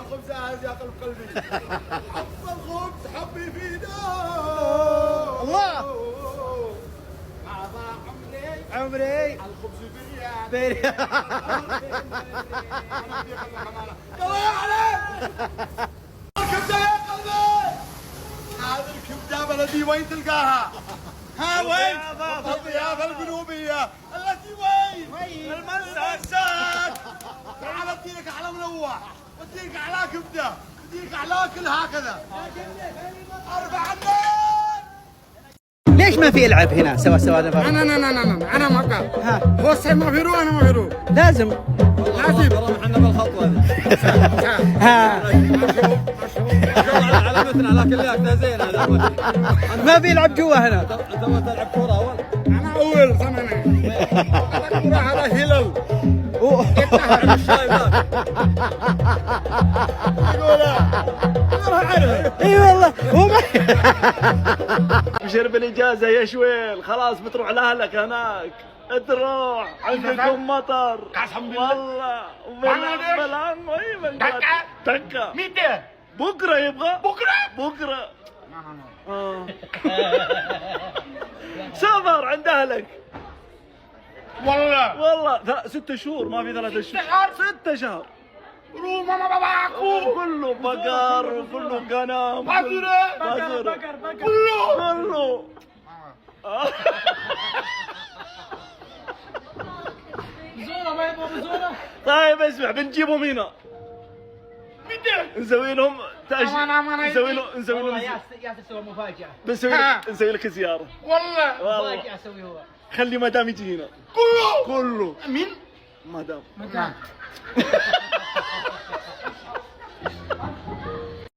الخبز هذا يا قلب قلبي. حب الخبز حبي في دار. الله. هذا عمري عمري الخبز بريان. بريان. الله عليك. الكبدة يا قلبي. هذه الكبدة بلدي وين تلقاها؟ ها وين؟ الضيافة القلوبية التي وين؟ المساك. تعال اديلك على منوع، اديلك على كبدة، اديلك على كل هكذا. ارفع النار. ليش ما في العب هنا سوا سوا دابا؟ انا ما قال. هو صحيح ما في رو انا ما في رو. لازم. لازم. احنا بالخطوه هذه. ها على مثل على كل زين هذا. ما في يلعب جوا هنا. انت ما تلعب كوره اول؟ انا اول زمان. الكرة هذا هلال. يتنهر الشاي ذاك. اي والله هو ابشر بالاجازه يا شويل، خلاص بتروح لاهلك هناك. تروح عندكم مطر والله. تكه متى؟ بكره يبغى بكره. سافر عند اهلك والله 6 شهور ما في 3 شهور. 6 شهور. روما ما باباكو. كله بقر وكله غنم. بقر كله. بزورة ما يبغى بزورة. طيب اسمع، بنجيبهم هنا. نسوي لهم نسوي لهم ياسر سوى مفاجأة. نسوي لك زيارة. والله مفاجأة سوي هو. خلي مدام يجي هنا. كله مين؟ مدام.